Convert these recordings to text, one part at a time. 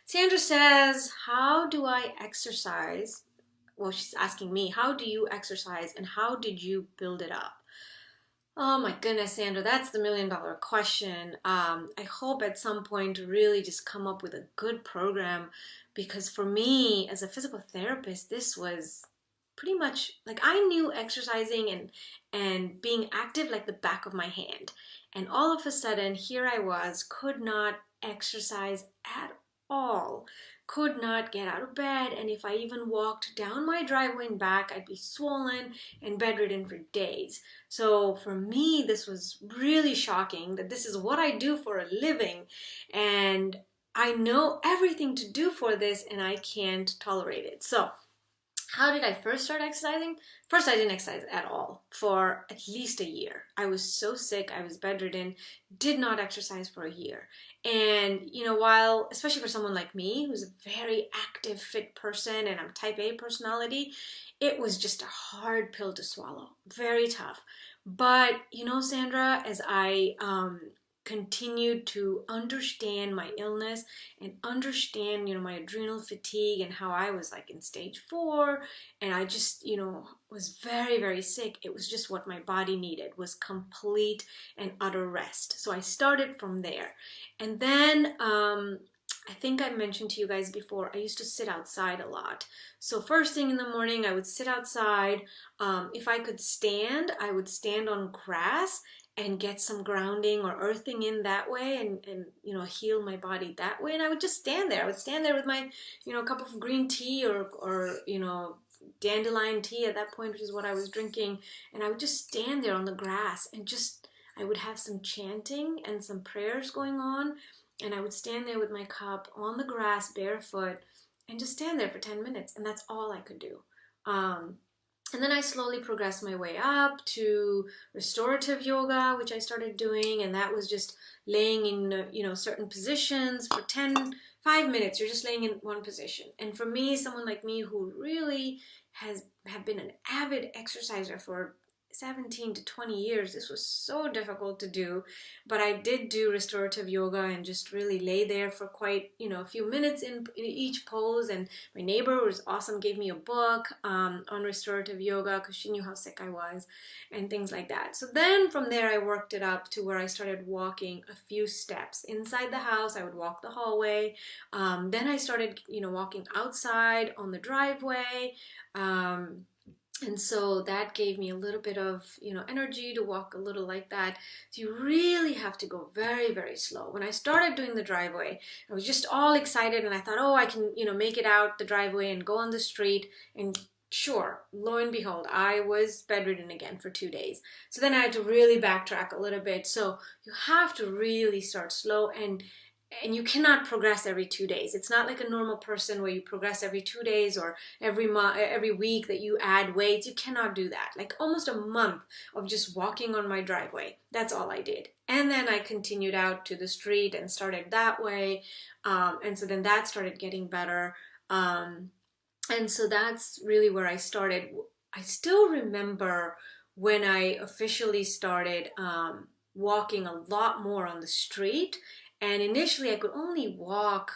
Sandra says, how do I exercise? Well, she's asking me, how do you exercise and how did you build it up? Oh my goodness, Sandra, that's the million-dollar question. I hope at some point to really just come up with a good program, because for me as a physical therapist, this was pretty much like I knew exercising and being active like the back of my hand. And all of a sudden, here I was, could not exercise at all, could not get out of bed, and if I even walked down my driveway and back, I'd be swollen and bedridden for days. So for me, this was really shocking that this is what I do for a living, and I know everything to do for this, and I can't tolerate it. So how did I first start exercising? First, I didn't exercise at all for at least a year. I was so sick, I was bedridden, did not exercise for a year. And, while, especially for someone like me, who's a very active, fit person, and I'm type A personality, it was just a hard pill to swallow, very tough. But, Sandra, as I continued to understand my illness and understand, my adrenal fatigue and how I was like in stage 4, and I just, was very, very sick. It was just what my body needed, was complete and utter rest. So I started from there. And then I think I mentioned to you guys before, I used to sit outside a lot. So first thing in the morning, I would sit outside. If I could stand, I would stand on grass and get some grounding or earthing in that way, and heal my body that way. And I would just stand there. I would stand there with my cup of green tea or dandelion tea at that point, which is what I was drinking, and I would just stand there on the grass and I would have some chanting and some prayers going on, and I would stand there with my cup on the grass barefoot and just stand there for 10 minutes, and that's all I could do. And then I slowly progressed my way up to restorative yoga, which I started doing, and that was just laying in certain positions for 5 minutes. You're just laying in one position. And for me, someone like me who really have been an avid exerciser for 17 to 20 years, this was so difficult to do, but I did do restorative yoga and just really lay there for quite a few minutes in each pose. And my neighbor was awesome, gave me a book on restorative yoga because she knew how sick I was and things like that. So then from there I worked it up to where I started walking a few steps inside the house. I would walk the hallway. Then I started walking outside on the driveway. And so that gave me a little bit of, energy to walk a little like that. So you really have to go very, very slow. When I started doing the driveway, I was just all excited and I thought, oh, I can, make it out the driveway and go on the street. And sure, lo and behold, I was bedridden again for 2 days. So then I had to really backtrack a little bit. So you have to really start slow, and you cannot progress every 2 days. It's not like a normal person where you progress every 2 days or every week that you add weights. You cannot do that. Like almost a month of just walking on my driveway. That's all I did. And then I continued out to the street and started that way. And so then that started getting better. And so that's really where I started. I still remember when I officially started walking a lot more on the street. And initially I could only walk,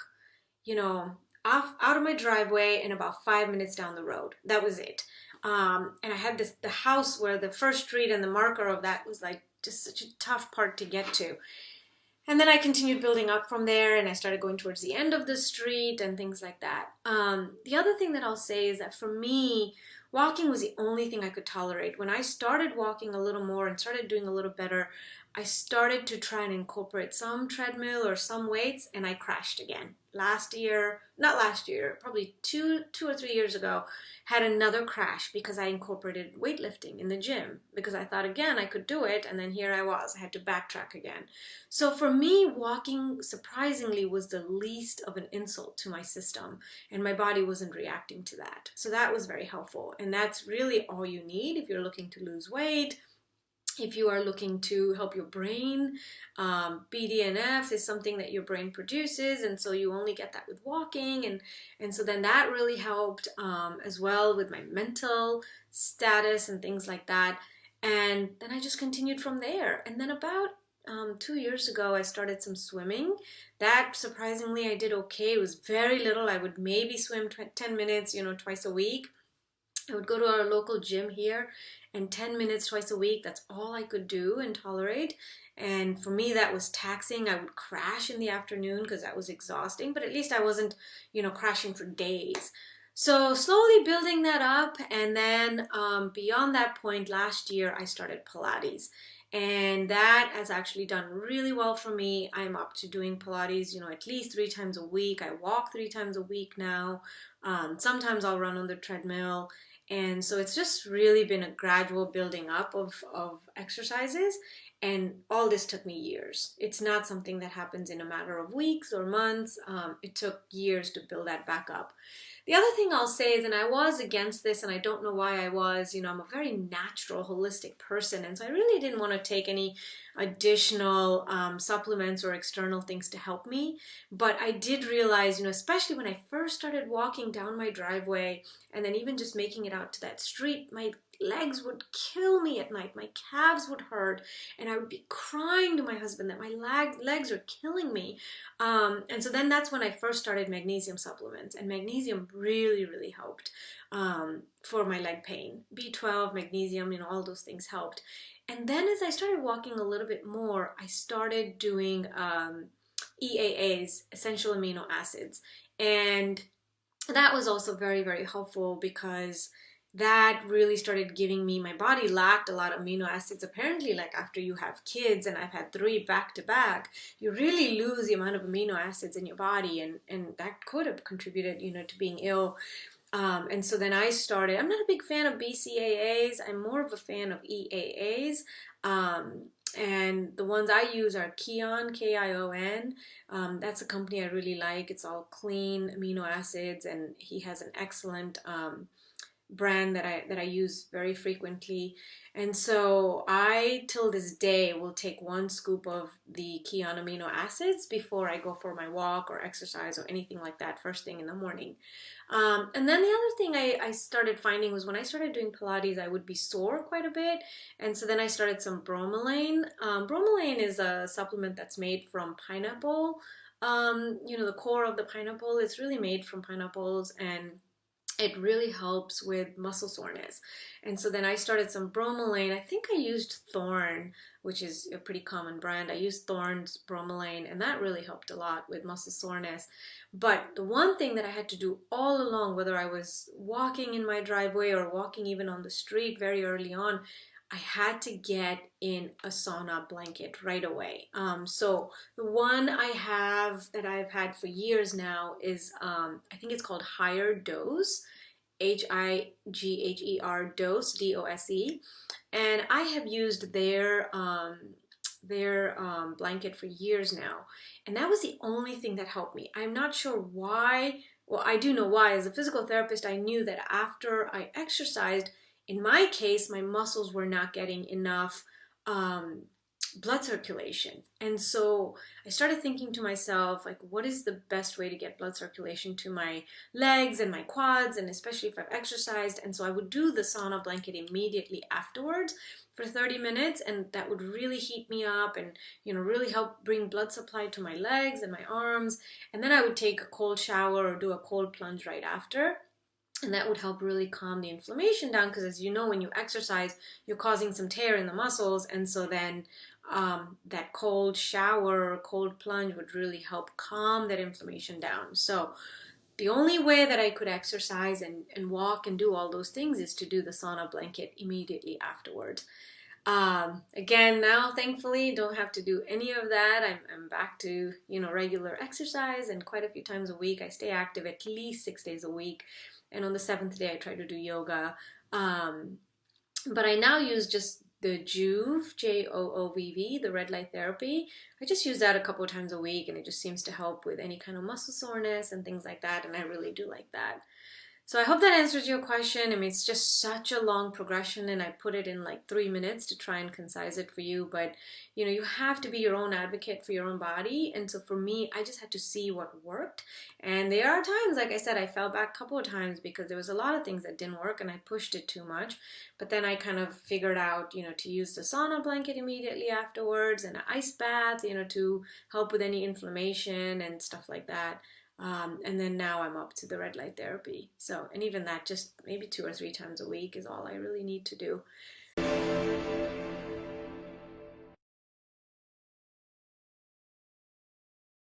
out of my driveway and about 5 minutes down the road. That was it. And I had the house where the first street and the marker of that was like just such a tough part to get to. And then I continued building up from there, and I started going towards the end of the street and things like that. The other thing that I'll say is that for me, walking was the only thing I could tolerate. When I started walking a little more and started doing a little better, I started to try and incorporate some treadmill or some weights, and I crashed again. Probably two or 3 years ago, had another crash because I incorporated weightlifting in the gym because I thought again I could do it, and then here I was. I had to backtrack again. So for me, walking surprisingly was the least of an insult to my system, and my body wasn't reacting to that. So that was very helpful, and that's really all you need if you're looking to lose weight. If you are looking to help your brain, BDNF is something that your brain produces, and so you only get that with walking, and so then that really helped as well with my mental status and things like that. And then I just continued from there. And then about 2 years ago, I started some swimming. That surprisingly, I did okay. It was very little. I would maybe swim 10 minutes, twice a week. I would go to our local gym here, and 10 minutes twice a week, that's all I could do and tolerate. And for me, that was taxing. I would crash in the afternoon because that was exhausting, but at least I wasn't, crashing for days. So slowly building that up. And then beyond that point, last year, I started Pilates. And that has actually done really well for me. I'm up to doing Pilates, at least 3 times a week. I walk 3 times a week now. Sometimes I'll run on the treadmill. And so it's just really been a gradual building up of exercises. And all this took me years. It's not something that happens in a matter of weeks or months. It took years to build that back up. The other thing I'll say is, and I was against this, and I don't know why I was, I'm a very natural, holistic person, and so I really didn't want to take any additional supplements or external things to help me. But I did realize, especially when I first started walking down my driveway, and then even just making it out to that street, my legs would kill me at night. My calves would hurt, and I would be crying to my husband that my legs are killing me. And so then that's when I first started magnesium supplements, and magnesium really, really helped for my leg pain. B12, magnesium, all those things helped. And then as I started walking a little bit more, I started doing EAAs, essential amino acids. And that was also very, very helpful because that really started giving me, my body lacked a lot of amino acids. Apparently, like after you have kids, and I've had 3 back to back, you really lose the amount of amino acids in your body, and that could have contributed, to being ill. And so then I started, I'm not a big fan of BCAAs, I'm more of a fan of EAAs. And the ones I use are Kion, Kion. That's a company I really like. It's all clean amino acids, and he has an excellent brand that I use very frequently. And so I, till this day, will take 1 scoop of the Kion amino acids before I go for my walk or exercise or anything like that first thing in the morning. And then the other thing I started finding was when I started doing Pilates, I would be sore quite a bit. And so then I started some bromelain. Bromelain is a supplement that's made from pineapple. The core of the pineapple is really made from pineapples, and it really helps with muscle soreness. And so then I started some bromelain. I think I used Thorne, which is a pretty common brand. I used Thorne's bromelain, and that really helped a lot with muscle soreness. But the one thing that I had to do all along, whether I was walking in my driveway or walking even on the street very early on, I had to get in a sauna blanket right away. So the one I have that I've had for years now is, I think it's called Higher Dose, Higher Dose, DOSE. And I have used their blanket for years now. And that was the only thing that helped me. I'm not sure why. Well, I do know why. As a physical therapist, I knew that after I exercised, in my case, my muscles were not getting enough blood circulation. And so I started thinking to myself, like, what is the best way to get blood circulation to my legs and my quads, and especially if I've exercised. And so I would do the sauna blanket immediately afterwards for 30 minutes, and that would really heat me up and, really help bring blood supply to my legs and my arms. And then I would take a cold shower or do a cold plunge right after. And that would help really calm the inflammation down, because as you know, when you exercise, you're causing some tear in the muscles. And so then that cold shower or cold plunge would really help calm that inflammation down. So the only way that I could exercise and walk and do all those things is to do the sauna blanket immediately afterwards. Again, now thankfully don't have to do any of that. I'm back to, regular exercise, and quite a few times a week. I stay active at least 6 days a week. And on the 7th day, I try to do yoga. But I now use just the Joovv, Joovv, the red light therapy. I just use that a couple of times a week, and it just seems to help with any kind of muscle soreness and things like that. And I really do like that. So I hope that answers your question. I mean, it's just such a long progression, and I put it in like 3 minutes to try and concise it for you. But you have to be your own advocate for your own body. And so for me, I just had to see what worked. And there are times, like I said, I fell back a couple of times because there was a lot of things that didn't work and I pushed it too much. But then I kind of figured out, to use the sauna blanket immediately afterwards and an ice bath, to help with any inflammation and stuff like that. And then now I'm up to the red light therapy. So, and even that, just maybe 2 or 3 times a week is all I really need to do.